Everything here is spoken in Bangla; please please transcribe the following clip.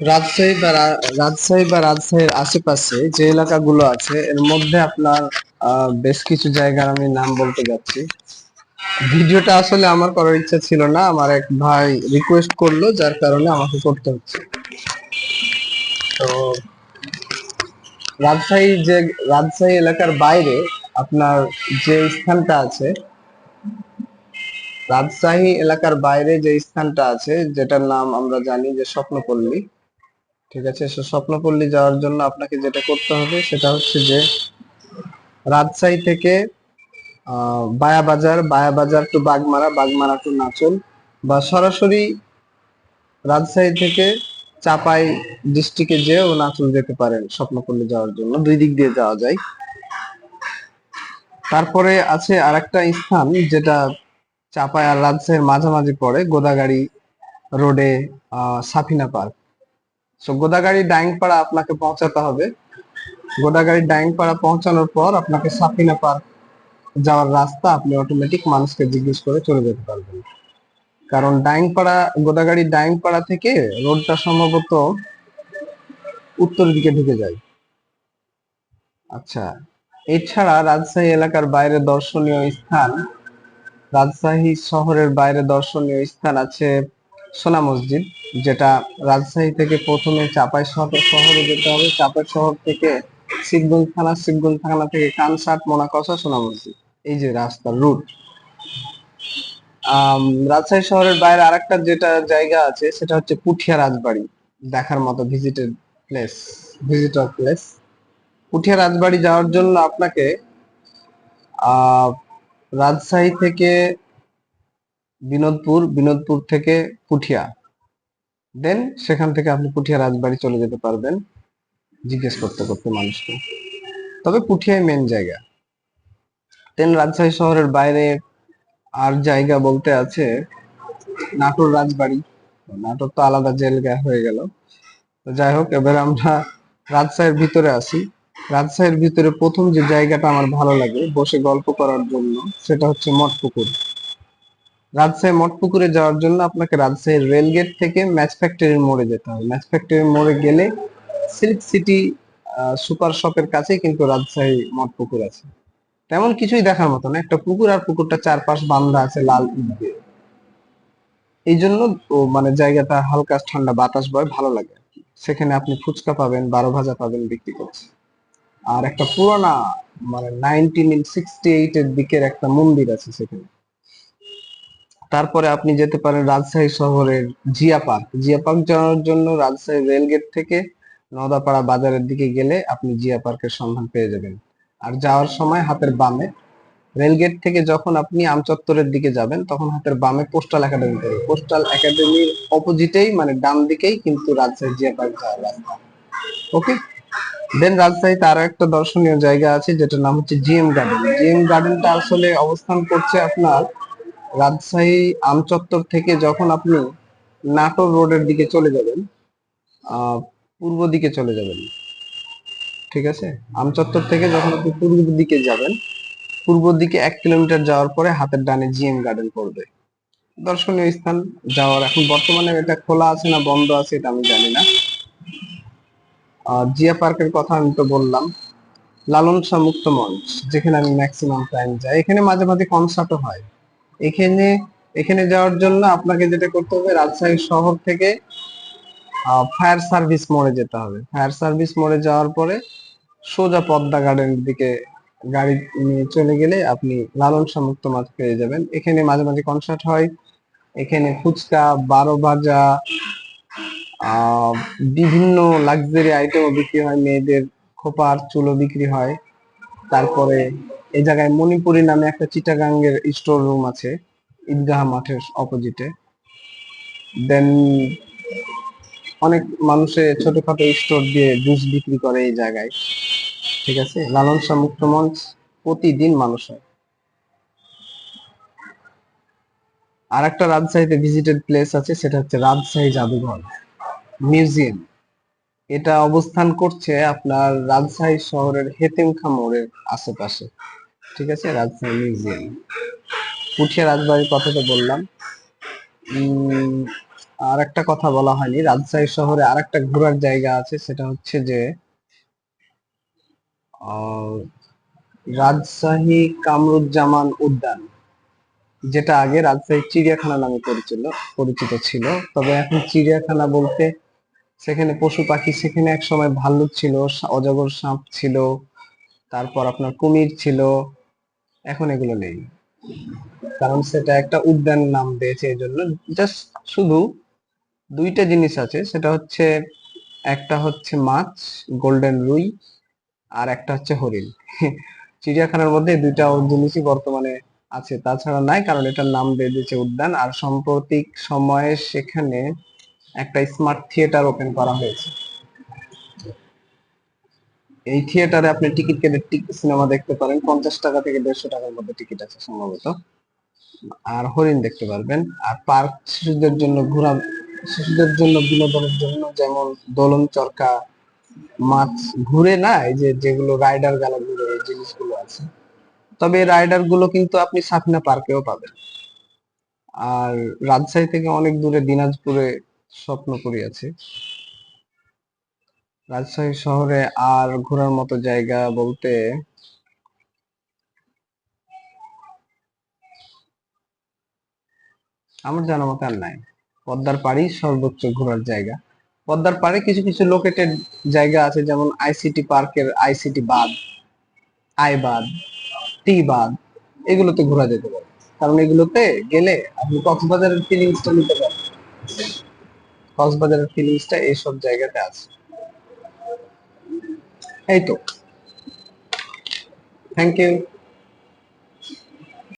রাজশাহীর আশেপাশে যে এলাকাগুলো আছে এর মধ্যে আপনার বেশ কিছু জায়গার আমি নাম বলতে যাচ্ছি। ভিডিওটা আসলে আমার করার ইচ্ছা ছিল না, আমার এক ভাই রিকোয়েস্ট করলো যার কারণে আমাকে করতে হচ্ছে। তো রাজশাহী যে রাজশাহী এলাকার বাইরে আপনার যে স্থানটা আছে, রাজশাহী এলাকার বাইরে যে স্থানটা আছে যেটার নাম আমরা জানি যে স্বপ্নপল্লী। ঠিক আছে, স্বপ্নপল্লী যাওয়ার জন্য আপনাকে যেটা করতে হবে সেটা হচ্ছে যে রাজশাহী থেকে বায়া বাজার টু বাগমারা, বাগমারা টু নাচল, বা সরাসরি রাজশাহী থেকে চাপাই ডিস্ট্রিক্টে যেও নাচল যেতে পারেন স্বপ্নপল্লী যাওয়ার জন্য, দুই দিক দিয়ে যাওয়া যায়। তারপরে আছে আরেকটা স্থান যেটা চাপাই আর রাজশাহীর মাঝামাঝি পড়ে, গোদাগাড়ি রোডে, সাফিনা পার্ক। সো গোদাগাড়ি ডাইংপাড়া আপনাকে পৌঁছাতে হবে। গোদাগাড়ি ডাইংপাড়া পৌঁছানোর পর আপনাকে সাফিনা পার্ক যাওয়ার রাস্তা আপনি অটোমেটিক মানুষকে জিজ্ঞেস করে চলে যেতে পারবেন। কারণ গোদাগাড়ি ডাইংপাড়া থেকে রোডটা সম্ভবত উত্তর দিকে ঢুকে যায়। আচ্ছা, এছাড়া রাজশাহী শহরের বাইরে দর্শনীয় স্থান আছে সোনা মসজিদ, যেটা রাজশাহী থেকে প্রথমে চাপাই শহরে যেতে হবে, চাপাই শহর থেকে শিবগঞ্জ থানা থেকে কানসাট, মোনাকষা, সোনা মসজিদ, এই যে রাস্তার রুট। আম, রাজশাহী শহরের বাইরে আরেকটা যেটা জায়গা আছে সেটা হচ্ছে পুঠিয়া রাজবাড়ি, দেখার মতো ভিজিটর প্লেস। পুঠিয়া রাজবাড়ি যাওয়ার জন্য আপনাকে আহ রাজশাহী থেকে বিনোদপুর থেকে পুঠিয়া, দেন সেখান থেকে আপনি পুঠিয়া রাজবাড়ি চলে যেতে পারবেন জিজ্ঞেস করতে করতে মানুষকে। তবে পুঠিয়াই মেন জায়গা। দেন রাজশাহী শহরের বাইরে আর জায়গা বলতে আছে নাটোর রাজবাড়ি। নাটোর তো আলাদা জায়গা হয়ে গেল। তো যাই হোক, এবার আমরা রাজশাহীর ভিতরে আসি। রাজশাহীর ভিতরে প্রথম যে জায়গাটা আমার ভালো লাগে বসে গল্প করার জন্য সেটা হচ্ছে মঠপুকুর। রাজশাহী মঠপুকুরে যাওয়ার জন্য আপনাকে রাজশাহীর রেলগেট থেকে ম্যাচ ফ্যাক্টরির মোড়ে যেতে হবে। ম্যাচ ফ্যাক্টরির মোড়ে গেলে সিল্ক সিটি সুপার শপের কাছেই কিন্তু রাজশাহী মঠপুকুর আছে। তেমন কিছুই দেখার মতো না, একটা পুকুর, আর পুকুরটা চারপাশ বান্ধা আছে লাল ইট দিয়ে। এই জন্য মানে জায়গাটা হালকা ঠান্ডা বাতাস বয়, ভালো লাগে আর কি। সেখানে আপনি ফুচকা পাবেন, 12 ভাজা পাবেন বিক্রি করছে। আর একটা পুরোনো, মানে 1968 এর দিকের একটা মন্দির আছে সেখানে। তারপরে আপনি যেতে পারেন রাজশাহী শহরের জিয়া পার্ক যাওয়ার জন্য রাজশাহী রেলগেট থেকে নওদাপাড়া বাজারের দিকে গেলে আপনি জিয়া পার্কের সন্ধান পেয়ে যাবেন। আর যাওয়ার সময় হাতের বামে, রেলগেট থেকে যখন আপনি আমচত্বরের দিকে যাবেন তখন হাতের বামে পোস্টাল একাডেমি পড়বে। পোস্টাল একাডেমির অপোজিটেই, মানে ডান দিকেই কিন্তু রাজশাহী জিয়া পার্ক যাওয়ার রাস্তা। ওকে। দেন রাজশাহীতে আরো একটা দর্শনীয় জায়গা আছে যেটার নাম হচ্ছে জিএম গার্ডেন। জিএম গার্ডেনটা আসলে অবস্থান করছে আপনার রাজশাহী আমচত্বর থেকে যখন আপনি নাটোর রোডের দিকে চলে যাবেন, আহ পূর্ব দিকে চলে যাবেন। ঠিক আছে, আমচত্বর থেকে যখন আপনি পূর্ব দিকে যাবেন, পূর্ব দিকে 1 কিলোমিটার যাওয়ার পরে হাতের ডানে জিএম গার্ডেন পড়বে। দর্শনীয় স্থান যাওয়ার, এখন বর্তমানে এটা খোলা আছে না বন্ধ আছে এটা আমি জানি না। জিয়া পার্কের কথা আমি তো বললাম। লালন শাহ মুক্ত মঞ্চ, যেখানে আমি ম্যাক্সিমাম টাইম যাই, এখানে মাঝে মাঝে কনসার্টও হয়। এখানে এখানে যাওয়ার জন্য আপনাকে যেটা করতে হবে, রাজশাহী শহর থেকে ফায়ার সার্ভিস মোড়ে যেতে হবে। ফায়ার সার্ভিস মোড়ে যাওয়ার পরে সোজা পদ্মা গার্ডেনের দিকে গাড়ি নিয়ে চলে গেলে আপনি লালন শাহ মুক্ত মঞ্চ পেয়ে যাবেন। এখানে মাঝে মাঝে কনসার্ট হয়। এখানে ফুচকা, 12 ভাজা, বিভিন্ন লাক্সারি আইটেমও বিক্রি হয়, মেয়েদের খোপার চুলও বিক্রি হয়। তারপরে এই জায়গায় মণিপুরি নামে একটা চিটাগাঙ্গের স্টোর রুম আছে ঈদগাহ মাঠের অপোজিটে। দেন অনেক মানুষে ছোটখাটো স্টোর দিয়ে জুস বিক্রি করে এই জায়গায়। ঠিক আছে, লালন শাহ মুক্ত মঞ্চ প্রতিদিন মানুষ হয়। আর একটা রাজশাহীতে ভিজিটেড প্লেস আছে, সেটা হচ্ছে রাজশাহী জাদুঘর মিউজিয়াম। এটা অবস্থান করছে আপনার রাজশাহী শহরের হেতিমখা মোড়ের আশেপাশে। ঠিক আছে, রাজশাহী মিউজিয়াম। পুঠিয়া রাজবাড়ির কথা তো বললাম। উম আর একটা কথা বলা হয়নি, রাজশাহী শহরে আর একটা ঘোরার জায়গা আছে, সেটা হচ্ছে যে আহ, রাজশাহী কামরুজ্জামান উদ্যান, যেটা আগে রাজশাহী চিড়িয়াখানা নামে পরিচিত ছিল। তবে এখন চিড়িয়াখানা বলতে সেখানে পশু পাখি, সেখানে এক সময় ভাল্লুক ছিল, অজগর সাপ ছিল, তারপর আপনার কুমির ছিল, এখন এগুলো নেই, কারণ সেটা একটা উদ্যান নাম দিয়েছে এই জন্য। জাস্ট শুধু দুইটা জিনিস আছে, সেটা হচ্ছে একটা হচ্ছে মাছ, গোল্ডেন রুই, আর একটা হচ্ছে হরিণ। চিড়িয়াখানার মধ্যে এই দুইটা জিনিসই বর্তমানে আছে, তাছাড়া নাই, কারণ এটার নাম দিয়ে দিয়েছে উদ্যান। আর সাম্প্রতিক সময়ে সেখানে একটা স্মার্ট থিয়েটার ওপেন করা হয়েছে। এই থিয়েটারে আপনি টিকিট কেটে সিনেমা দেখতে পারেন, 50 টাকা থেকে 150 টাকার মধ্যে টিকিট আছে সম্ভবত। আর হরিণ দেখতে পারবেন। আর পার্ক শিশুদের জন্য বিনোদনের জন্য যেমন দোলন চরকা, মাছ ঘুরে না, এই যে যেগুলো রাইডার গালা ঘুরে, এই জিনিসগুলো আছে। তবে এই রাইডার গুলো কিন্তু আপনি সাফিনা পার্কেও পাবেন। আর রাজশাহী থেকে অনেক দূরে দিনাজপুরে স্বপ্নপুরী আছে। রাজশাহী শহরে আর ঘোরার মতো জায়গা বলতে আমার জানা মতো আর নাই। পদ্মার পাড়ই সর্বোচ্চ ঘোরার জায়গা। পদ্মার পাড়ে কিছু কিছু লোকেটেড জায়গা আছে, যেমন আইসিটি পার্কের আইসিটি বাঁধ, আই বাঁধ, টি বাঁধ, এগুলোতে ঘোরা যেতে পারে। কারণ এগুলোতে গেলে আপনি কক্সবাজারের ফিলিংসটা নিতে পারেন। কক্সবাজারের ফিলিংসটা এইসব জায়গাতে আছে। এই তো, থ্যাংক ইউ।